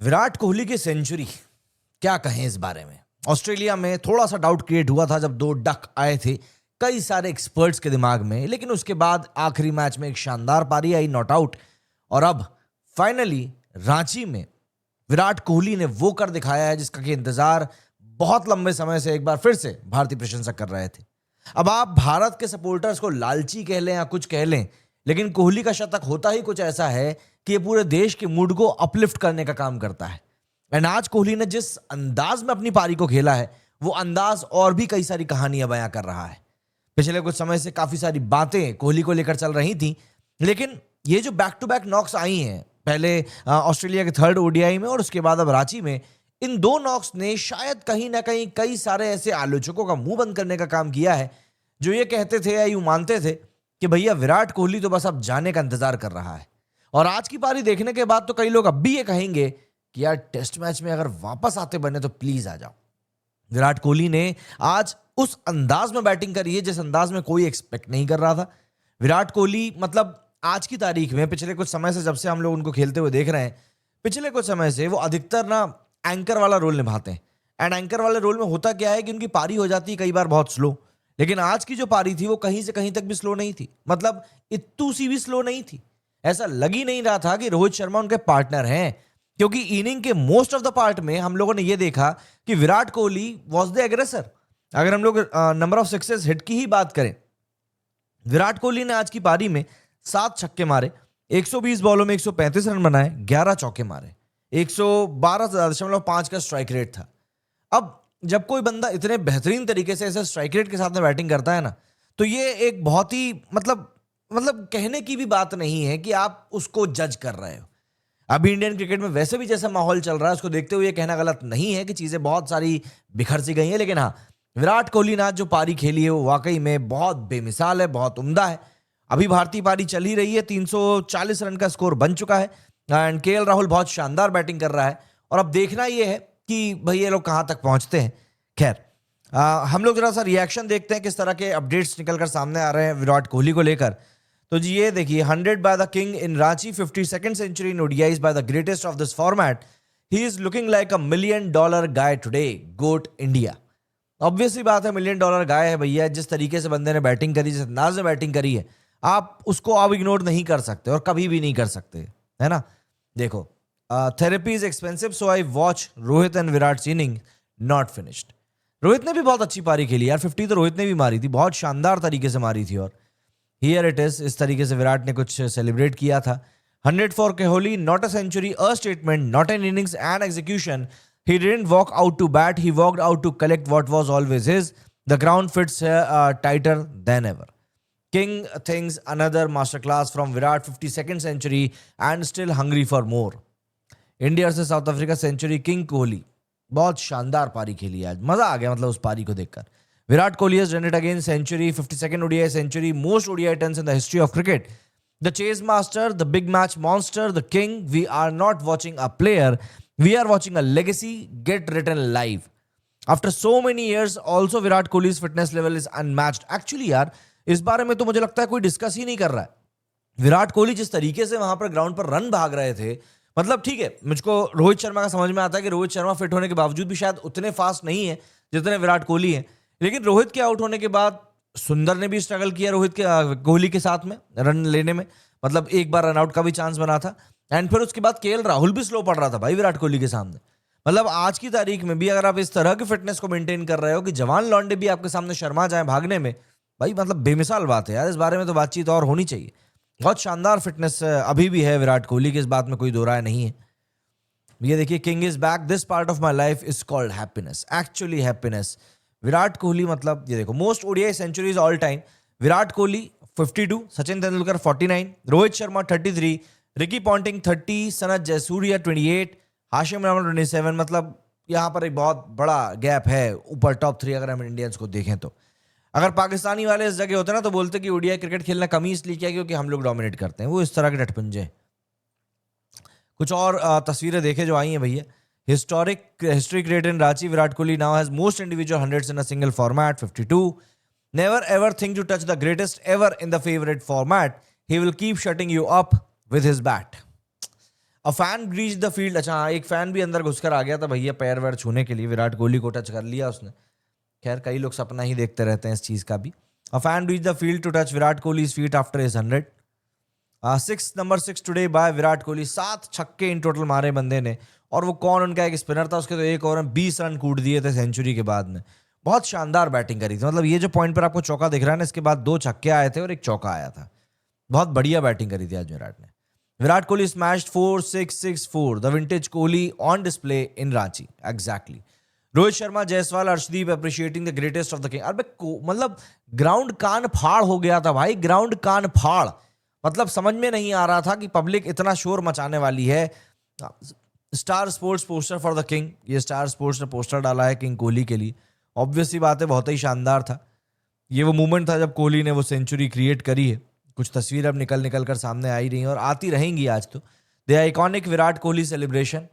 विराट कोहली की सेंचुरी, क्या कहें इस बारे में। ऑस्ट्रेलिया में थोड़ा सा डाउट क्रिएट हुआ था जब दो डक आए थे कई सारे एक्सपर्ट्स के दिमाग में, लेकिन उसके बाद आखिरी मैच में एक शानदार पारी आई, नॉट आउट। और अब फाइनली रांची में विराट कोहली ने वो कर दिखाया है जिसका कि इंतजार बहुत लंबे समय से एक बार फिर से भारतीय प्रशंसक कर रहे थे। अब आप भारत के सपोर्टर्स को लालची कह लें या कुछ कह लें, लेकिन कोहली का शतक होता ही कुछ ऐसा है कि ये पूरे देश के मूड को अपलिफ्ट करने का काम करता है। एंड आज कोहली ने जिस अंदाज में अपनी पारी को खेला है, वो अंदाज और भी कई सारी कहानियां बयां कर रहा है। पिछले कुछ समय से काफी सारी बातें कोहली को लेकर चल रही थी, लेकिन ये जो बैक टू बैक नॉक्स आई हैं, पहले ऑस्ट्रेलिया के थर्ड ओडीआई में और उसके बाद अब रांची में, इन दो नॉक्स ने शायद कहीं ना कहीं कई सारे ऐसे आलोचकों का मुंह बंद करने का काम किया है जो ये कहते थे या यूं मानते थे कि भैया विराट कोहली तो बस अब जाने का इंतजार कर रहा है। और आज की पारी देखने के बाद तो कई लोग अब भी ये कहेंगे कि यार टेस्ट मैच में अगर वापस आते बने तो प्लीज आ जाओ। विराट कोहली ने आज उस अंदाज में बैटिंग करी है जिस अंदाज में कोई एक्सपेक्ट नहीं कर रहा था। विराट कोहली मतलब आज की तारीख में, पिछले कुछ समय से जब से हम लोग उनको खेलते हुए देख रहे हैं, पिछले कुछ समय से वो अधिकतर ना एंकर वाला रोल निभाते हैं। एंड एंकर वाले रोल में होता क्या है कि उनकी पारी हो जाती है कई बार बहुत स्लो, लेकिन आज की जो पारी थी वो कहीं से कहीं तक भी स्लो नहीं थी, मतलब इत्तू सी भी स्लो नहीं थी। ऐसा लग ही नहीं रहा था कि रोहित शर्मा उनके पार्टनर हैं, क्योंकि इनिंग के मोस्ट ऑफ द पार्ट में हम लोगों ने ये देखा कि Virat Kohli was the aggressor. अगर हम लोग नंबर ऑफ सिक्सेस हिट की ही बात करें, विराट कोहली ने आज की पारी में 7 छक्के मारे, 120 बॉलों में 135 रन बनाए, 11 चौके मारे, 112.5 का स्ट्राइक रेट था। अब जब कोई बंदा इतने बेहतरीन तरीके से ऐसे स्ट्राइक रेट के साथ में बैटिंग करता है ना, तो ये एक बहुत ही मतलब कहने की भी बात नहीं है कि आप उसको जज कर रहे हो। अभी इंडियन क्रिकेट में वैसे भी जैसा माहौल चल रहा है, उसको देखते हुए ये कहना गलत नहीं है कि चीजें बहुत सारी बिखर सी गई हैं, लेकिन हाँ, विराट कोहली ने आज जो पारी खेली है वो वाकई में बहुत बेमिसाल है, बहुत उम्दा है। अभी भारतीय पारी चल ही रही है, 340 रन का स्कोर बन चुका है एंड केएल राहुल बहुत शानदार बैटिंग कर रहा है। और अब देखना ये है कि भाई ये लोग कहां तक पहुंचते हैं। खैर, हम लोग जरा सा रिएक्शन देखते हैं किस तरह के अपडेट्स निकलकर सामने आ रहे हैं विराट कोहली को लेकर। तो जी ये देखिए, 100 by the king in Ranchi, 52nd century in ODIs by the greatest of this format, he is looking like a $1 million guy today, GOAT India. Obviously बात है, $1 million गाय है भैया। जिस तरीके से बंदे ने बैटिंग करी, जिस अंदाज में बैटिंग करी है, आप उसको आप इग्नोर नहीं कर सकते और कभी भी नहीं कर सकते, है ना। देखो, therapy is expensive so I watch Rohit and Virat inning not finished. Rohit ने भी बहुत अच्छी पारी खेली यार, 50 तो रोहित ने भी मारी थी, बहुत शानदार तरीके से मारी थी। और हियर इट इज, इस तरीके से विराट ने कुछ सेलिब्रेट किया था। 100 for Kohli, not a century, a statement, not an innings and execution. He didn't walk out to bat, he walked out to collect what was always his. The ground fits tighter than ever. King thinks another masterclass from Virat, 52nd century and still hungry for more. India से South Africa century, king Kohli बहुत शानदार पारी खेली आज, मजा आ गया मतलब उस पारी को देखकर। Virat Kohli has done it again, century, 52nd ODI century, most ODI tens in the history of cricket. The chase master, the big match monster, the king. We are not watching a player, we are watching a legacy get written live. After so many years, also Virat Kohli's fitness level is unmatched. Actually यार, इस बारे में तो मुझे लगता है कोई discuss ही नहीं कर रहा है। विराट कोहली जिस तरीके से वहां पर ग्राउंड पर रन भाग रहे थे, मतलब ठीक है, मुझको रोहित शर्मा का समझ में आता है कि रोहित शर्मा फिट होने के बावजूद भी शायद उतने फास्ट नहीं है जितने विराट कोहली हैं, लेकिन रोहित के आउट होने के बाद सुंदर ने भी स्ट्रगल किया रोहित के कोहली के साथ में रन लेने में, मतलब एक बार रन आउट का भी चांस बना था। एंड फिर उसके बाद केएल राहुल भी स्लो पड़ रहा था भाई विराट कोहली के सामने। मतलब आज की तारीख में भी अगर आप इस तरह की फिटनेस को मेंटेन कर रहे हो कि जवान लौंडे भी आपके सामने शर्मा जाए भागने में, भाई मतलब बेमिसाल बात है यार। इस बारे में तो बातचीत और होनी चाहिए। बहुत शानदार फिटनेस अभी भी है विराट कोहली की, इस बात में कोई दो राय नहीं है। ये देखिए, king is back, this part of my life is called happiness, actually happiness. Virat Kohli मतलब ये देखो, most ODI centuries all time, Virat Kohli 52, Sachin Tendulkar 49, Rohit Sharma 33, Ricky Ponting 30, Sanath Jayasuriya 28, Hashim Rahman 27। मतलब यहाँ पर एक बहुत बड़ा गैप है ऊपर टॉप 3 अगर हम इंडियंस को देखें तो। अगर पाकिस्तानी वाले इस जगह होते ना तो बोलते कि ओडीआई क्रिकेट खेलना कम ही इसलिए किया क्योंकि हम लोग डोमिनेट करते हैं। वो इस तरह के डटपुंजे। कुछ और तस्वीरें देखे जो आई हैं भैया। Historic history created in Ranchi, Virat Kohli now has most individual hundreds in a single format, 52। Never ever think to touch the greatest ever in the favourite format, he will keep shutting you up with his bat. A fan breach the field, अच्छा हाँ, एक fan भी अंदर घुसकर आ गया था भैया पैर वैर छूने के लिए, विराट कोहली को टच कर लिया उसने। खैर कई लोग सपना ही देखते रहते हैं इस चीज का भी। A fan breach the field to touch Virat Kohli feet after his 100। Number 6 today by Virat Kohli. 7 छक्के इन टोटल मारे बंदे ने, और वो कौन, उनका एक स्पिनर था, उसके तो एक ओवर में 20 रन कूट दिए थे सेंचुरी के बाद में। बहुत शानदार बैटिंग करी थी, मतलब ये जो पॉइंट पर आपको चौका दिख रहा है ना, इसके बाद 2 छक्के आए थे और एक चौका आया था। बहुत बढ़िया बैटिंग करी थी आज विराट ने। Virat Kohli smashed 4-6-6-4 the vintage Kohli on display in Ranchi. Exactly. Rohit Sharma, Jaiswal, Arshdeep appreciating the greatest of the king. अबे मतलब ग्राउंड कान फाड़ हो गया था भाई, ग्राउंड कान फाड़। मतलब समझ में नहीं आ रहा था कि पब्लिक इतना शोर मचाने वाली है। Star sports poster for the king, ये स्टार स्पोर्ट्स ने पोस्टर डाला है किंग कोहली के लिए। ऑब्वियसली बात है, बहुत ही शानदार था। ये वो मोमेंट था जब कोहली ने वो सेंचुरी क्रिएट करी है। कुछ तस्वीर अब निकल निकल कर सामने आ ही रही हैं और आती रहेंगी आज तो। The iconic Virat Kohli celebration,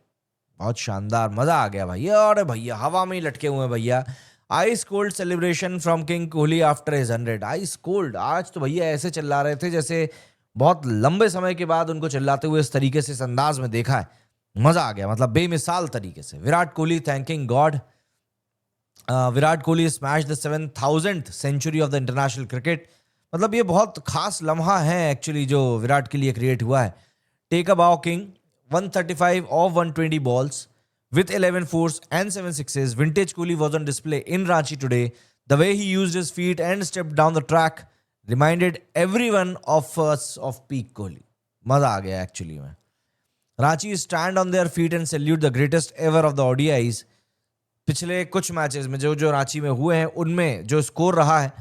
बहुत शानदार, मजा आ गया भैया। और भैया हवा में ही लटके हुए हैं भैया। Ice cold celebration from king Kohli after his 100। Ice cold, आज तो भैया ऐसे चिल्ला रहे थे जैसे बहुत लंबे समय के बाद उनको चिल्लाते हुए इस तरीके से, इस अंदाज में देखा है। मजा आ गया, मतलब बेमिसाल तरीके से। Virat Kohli thanking God. Virat Kohli smash the 7000th century of the international cricket. मतलब ये बहुत खास लम्हा है एक्चुअली जो विराट के लिए क्रिएट हुआ है। टेक अ बाउ king 135 of 120 balls with 11 fours and 7 sixes. Vintage Kohli was on display in Ranchi today. The way he used his feet and stepped down the track reminded everyone of us of peak Kohli. मजा आ गया actually में। Ranchi stand on their feet and salute the greatest ever of the ODIs. पिछले कुछ matches में जो रांची में हुए हैं उनमें जो स्कोर रहा है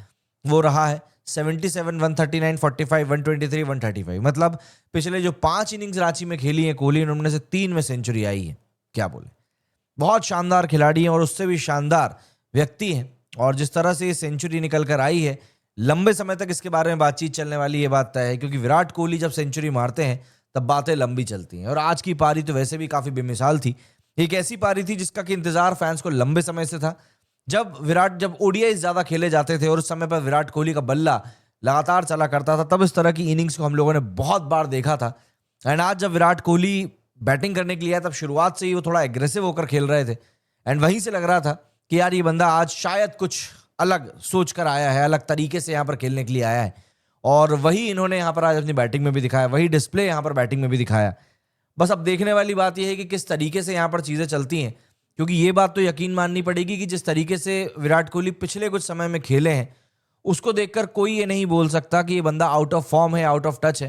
वो रहा है 77, 139, 45, 123, 135। मतलब पिछले जो 5 इनिंग्स रांची में खेली है कोहली, उनमें से 3 में सेंचुरी आई है। क्या बोले, बहुत शानदार खिलाड़ी हैं और उससे भी शानदार व्यक्ति हैं। और जिस तरह से ये सेंचुरी निकल कर आई है, लंबे समय तक इसके बारे में बातचीत चलने वाली, ये बात तय है। क्योंकि विराट कोहली जब सेंचुरी मारते हैं तब बातें लंबी चलती हैं। और आज की पारी तो वैसे भी काफी बेमिसाल थी। एक ऐसी पारी थी जिसका कि इंतजार फैंस को लंबे समय से था। जब ओडीआई ज्यादा खेले जाते थे और उस समय पर विराट कोहली का बल्ला लगातार चला करता था, तब इस तरह की इनिंग्स को हम लोगों ने बहुत बार देखा था। एंड आज जब विराट कोहली बैटिंग करने के लिए आया, तब शुरुआत से ही वो थोड़ा एग्रेसिव होकर खेल रहे थे। एंड वहीं से लग रहा था कि यार ये बंदा आज शायद कुछ अलग सोच कर आया है, अलग तरीके से यहाँ पर खेलने के लिए आया है। और वही इन्होंने यहाँ पर आज अपनी बैटिंग में भी दिखाया, वही डिस्प्ले यहाँ पर बैटिंग में भी दिखाया। बस अब देखने वाली बात यह है कि किस तरीके से यहाँ पर चीज़ें चलती हैं। क्योंकि ये बात तो यकीन माननी पड़ेगी कि जिस तरीके से विराट कोहली पिछले कुछ समय में खेले हैं, उसको देखकर कोई ये नहीं बोल सकता कि ये बंदा आउट ऑफ फॉर्म है, आउट ऑफ टच है।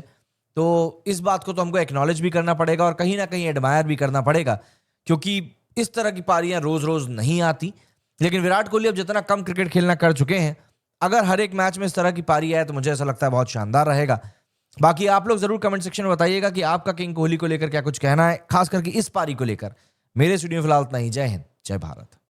तो इस बात को तो हमको एक्नॉलेज भी करना पड़ेगा और कहीं ना कहीं एडमायर भी करना पड़ेगा। क्योंकि इस तरह की पारियां रोज रोज नहीं आती। लेकिन विराट कोहली अब जितना कम क्रिकेट खेलना कर चुके हैं, अगर हर एक मैच में इस तरह की पारी आए तो मुझे ऐसा लगता है बहुत शानदार रहेगा। बाकी आप लोग जरूर कमेंट सेक्शन में बताइएगा कि आपका किंग कोहली को लेकर क्या कुछ कहना है, खास करके इस पारी को लेकर। मेरे स्टूडियो फिलहाल इतना ही। जय हिंद, जय भारत।